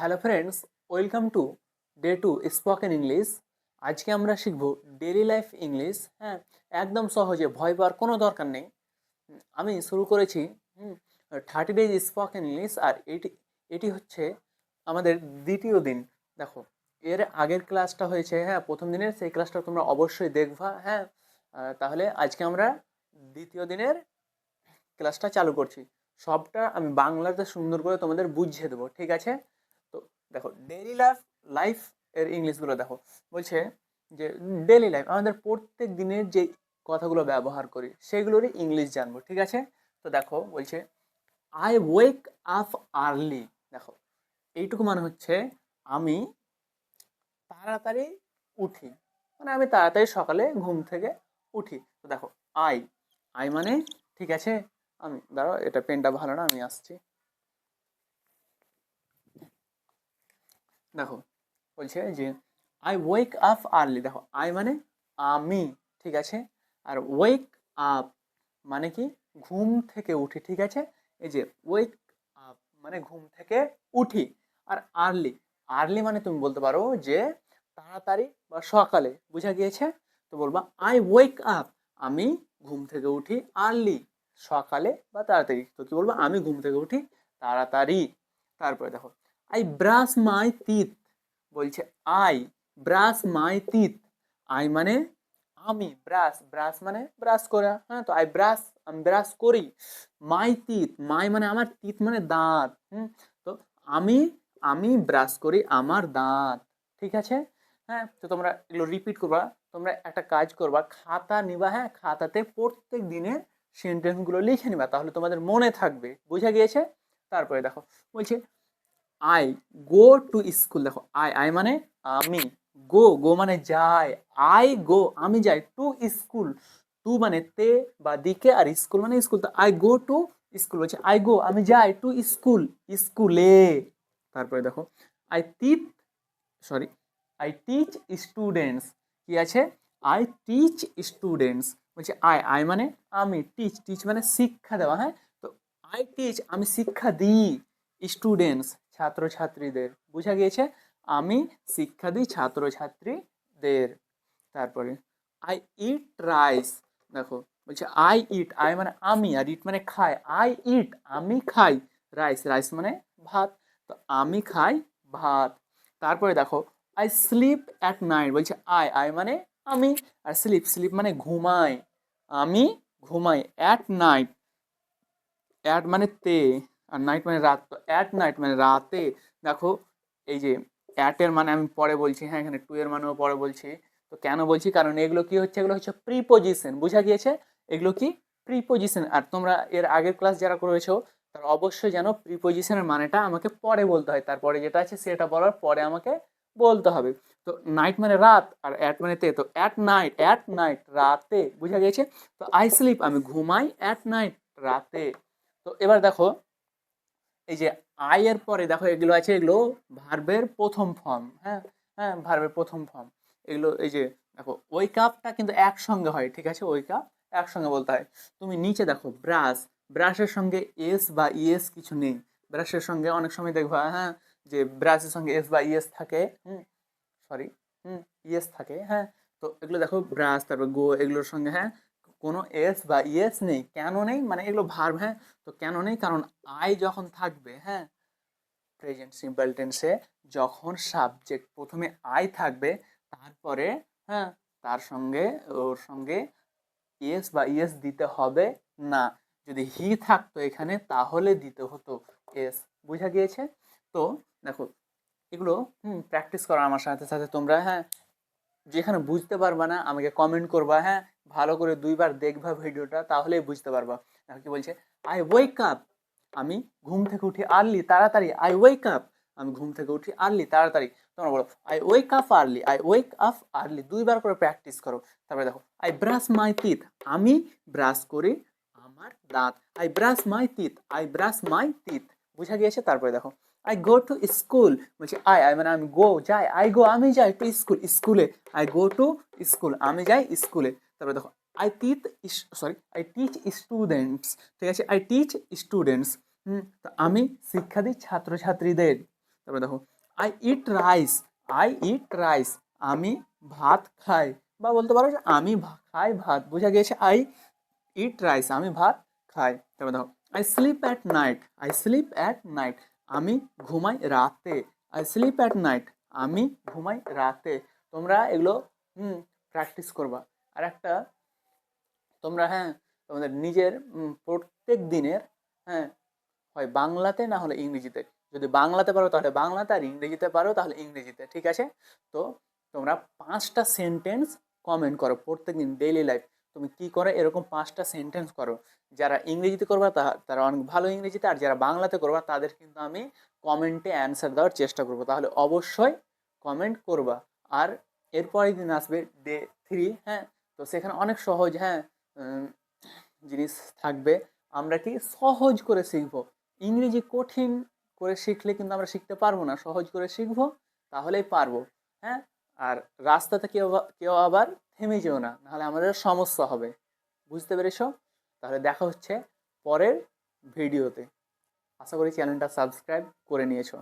Hello friends, welcome to day two spoken English. আজকে আমরা শিখব ডেইলি লাইফ ইংলিশ। হ্যাঁ, একদম সহজে, ভয় পাওয়ার কোনো দরকার নেই। আমি শুরু করেছি 30 ডেজ স্পোকেন ইংলিশ, আর এটি এটি হচ্ছে আমাদের দ্বিতীয় দিন। দেখো, এর আগের ক্লাসটা হয়েছে, হ্যাঁ, প্রথম দিনের, সেই ক্লাসটা তোমরা অবশ্যই দেখবা। হ্যাঁ, তাহলে আজকে আমরা দ্বিতীয় দিনের ক্লাসটা চালু করছি। সবটা আমি বাংলাতে সুন্দর করে তোমাদের বুঝিয়ে দেবো, ঠিক আছে? তো দেখো, ডেইলি লাইফ লাইফ এর ইংলিশগুলো দেখো। বলছে যে ডেইলি লাইফ, আমাদের প্রত্যেক দিনের যে কথাগুলো ব্যবহার করি সেগুলোরই ইংলিশ জানবো, ঠিক আছে? তো দেখো, বলছে আই ওয়েক আপ আর্লি। দেখো, এইটুকু মানে হচ্ছে আমি তাড়াতাড়ি উঠি, মানে আমি তাড়াতাড়ি সকালে ঘুম থেকে উঠি। তো দেখো, আই আই মানে, ঠিক আছে, আমি, দাঁড়াও, এটা পেনটা ভালো না, আমি আসছি। দেখো, বলছে যে আই ওয়েক আপ আর্লি। দেখো, আই মানে আমি, ঠিক আছে, আর ওয়েক আপ মানে কি, ঘুম থেকে উঠি, ঠিক আছে। এই যে ওয়েক আপ মানে ঘুম থেকে উঠি, আর আর্লি, আর্লি মানে তুমি বলতে পারো যে তাড়াতাড়ি বা সকালে, বুঝা গিয়েছে? তো বলবা আই ওয়েক আপ, আমি ঘুম থেকে উঠি আর্লি, সকালে বা তাড়াতাড়ি। তো কি বলবো, আমি ঘুম থেকে উঠি তাড়াতাড়ি। তারপরে দেখো, আই ব্রাশ মাই টিথ। বলছে I brush my teeth. I মানে আমি, ব্রাশ ব্রাশ মানে ব্রাশ করা, হ্যাঁ, তো আই ব্রাশ, আমি ব্রাশ করি। মাই টিথ, মাই মানে আমার, টিথ মানে দাঁত। তো আমি আমি ব্রাশ করি আমার দাঁত, ঠিক আছে। হ্যাঁ, তো তোমরা এগুলো রিপিট করবা। তোমরা একটা কাজ করবা, খাতা নিবা, হ্যাঁ, খাতাতে প্রত্যেক দিনের সেন্টেন্সগুলো লিখে নিবা, তাহলে তোমাদের মনে থাকবে, বুঝা গিয়েছে? তারপরে দেখো, বলছে আই গো টু স্কুল। দেখো, আই আই মানে আমি, গো গো মানে যায়, আই গো আমি যাই, টু স্কুল, টু মানে তে বা দিকে, আর স্কুল মানে স্কুল। তো আই গো টু স্কুল, বলছে আই গো আমি যাই, টু স্কুল স্কুলে। তারপরে দেখো, I teach, sorry, I teach students. কি আছে, আই টিচ স্টুডেন্টস। বলছে আই আই মানে আমি, টিচ টিচ মানে শিক্ষা দেওয়া, হ্যাঁ। তো আই টিচ আমি শিক্ষা দিই স্টুডেন্টস ছাত্রছাত্রীদের, বুঝা গিয়েছে? আমি শিক্ষা দিই ছাত্রছাত্রীদের। তারপরে আই ইট রাইস। দেখো, বলছে আই ইট, আই মানে আমি, আর ইট মানে খাই। আই ইট আমি খাই রাইস, রাইস মানে ভাত। তো আমি খাই ভাত। তারপরে দেখো, আই স্লিপ অ্যাট নাইট। বলছে আই আই মানে আমি, আর স্লিপ স্লিপ মানে ঘুমাই, আমি ঘুমাই। অ্যাট নাইট, অ্যাট মানে তে, আর নাইট মানে রাত। তো অ্যাট নাইট মানে রাতে। দেখো, এই যে অ্যাট এর মানে আমি পরে বলছি, হ্যাঁ, এখানে টু এর মানেও পরে বলছি। তো কেন বলছি, কারণ এগুলো কি হচ্ছে, এগুলো হচ্ছে প্রিপোজিশন, বুঝা গিয়েছে? এগুলো কি প্রিপোজিশন। আর তোমরা এর আগের ক্লাস যারা করেছো তারা অবশ্যই জানো প্রিপোজিশনের মানেটা আমাকে পরে বলতে হয়, তারপরে যেটা আছে সেটা বলার পরে আমাকে বলতে হবে। তো নাইট মানে রাত, আর অ্যাট মানে তে। তো অ্যাট নাইট রাতে, বুঝা গিয়েছে? তো আই স্লিপ আমি ঘুমাই অ্যাট নাইট রাতে। তো এবার দেখো, এই যে আই এর পরে দেখো এগুলো আছে, এগুলো ভার্বের প্রথম ফর্ম, হ্যাঁ, হ্যাঁ, ভার্বের প্রথম ফর্ম এগুলো। এই যে দেখো, ওই কাপটা কিন্তু একসঙ্গে হয়, ঠিক আছে, ওই কাপ একসঙ্গে বলতে হয়। তুমি নিচে দেখো ব্রাশ, ব্রাশের সঙ্গে এস বা ইএস কিছু নেই। ব্রাশের সঙ্গে অনেক সময় দেখবা, হ্যাঁ, যে ব্রাশের সঙ্গে এস বা ইএস থাকে, সরি, ইয়েস থাকে, হ্যাঁ। তো এগুলো দেখো ব্রাশ, তারপর গো, এগুলোর সঙ্গে, হ্যাঁ, কোনো এস বা ইয়েস নেই। কেন নেই, মানে এগুলো ভার্ব, হ্যাঁ। তো কেন নেই, কারণ আই যখন থাকবে, হ্যাঁ, প্রেজেন্ট সিম্পল টেন্সে যখন সাবজেক্ট প্রথমে আই থাকবে, তারপরে, হ্যাঁ, তার সঙ্গে, ওর সঙ্গে ইয়েস বা ইয়েস দিতে হবে না। যদি হি থাকতো এখানে তাহলে দিতে হতো এস, বুঝা গিয়েছে? তো দেখো, এগুলো প্র্যাকটিস করো আমার সাথে সাথে তোমরা, হ্যাঁ। যেখানে বুঝতে পারবা না আমাকে কমেন্ট করবা, হ্যাঁ, ভালো করে 2বার দেখবা ভিডিওটা, তাহলেই বুঝতে পারবা। দেখো কি বলছে, আই ওয়েক আপ আমি ঘুম থেকে উঠি আর্লি তাড়াতাড়ি। আই ওয়েক আপ আমি ঘুম থেকে উঠি আর্লি তাড়াতাড়ি। তোমরা বলো I wake up early, I wake up early, 2বার করে প্র্যাকটিস করো। তারপরে দেখো, আই ব্রাশ মাই টিথ আমি ব্রাশ করি আমার দাঁত। I brush my teeth, I brush my teeth, বুঝা গিয়েছে? তারপরে দেখো, আই গো টু স্কুল। বলছি আই মানে আমি, গো যাই, আই গো আমি যাই, টু স্কুল স্কুলে। আই গো টু স্কুল আমি যাই স্কুলে। তারপরে দেখো, I teach, sorry, I teach students, ঠিক আছে, আই টিচ স্টুডেন্টস। তো আমি শিক্ষা দিই ছাত্রছাত্রীদের। তারপরে দেখো I eat rice, I eat rice, আমি ভাত খাই, বা বলতে পারো যে আমি খাই ভাত, বোঝা গিয়েছে আই ইট রাইস, আমি ভাত খাই। তারপর দেখো I sleep at night, I sleep at night, আমি ঘুমাই রাতে, আই স্লিপ অ্যাট নাইট, আমি ঘুমাই রাতে। তোমরা এগুলো প্র্যাকটিস করবা। আর একটা তোমরা, হ্যাঁ, তোমাদের নিজের প্রত্যেক দিনের, হ্যাঁ, হয় বাংলাতে না হলে ইংরেজিতে, যদি বাংলাতে পারো তাহলে বাংলাতে, আর ইংরেজিতে পারো তাহলে ইংরেজিতে, ঠিক আছে? তো তোমরা 5টা সেন্টেন্স কমেন্ট করো প্রত্যেকদিন ডেইলি লাইফ, তুমি কি করে এরকম 5টা সেন্টেন্স করো। যারা ইংরেজিতে করবা তারা অনেক ভালো ইংরেজিতে, আর যারা বাংলাতে করবা তাদের কিন্তু আমি কমেন্টে অ্যান্সার দেওয়ার চেষ্টা করবো, তাহলে অবশ্যই কমেন্ট করবা। আর এরপরের দিন আসবে ডে 3, হ্যাঁ, তো সেখানে অনেক সহজ, হ্যাঁ, জিনিস থাকবে। আমরা কি সহজ করে শিখবো, ইংরেজি কঠিন করে শিখলে কিন্তু আমরা শিখতে পারবো না, সহজ করে শিখবো তাহলেই পারবো, হ্যাঁ। আর রাস্তাতে কেউ আবার থেমে যেও না, নাহলে আমাদের সমস্যা হবে। বুঝতে পেরেছো? তাহলে দেখা হচ্ছে পরের ভিডিওতে। আশা করি চ্যানেলটা সাবস্ক্রাইব করে নিয়েছো।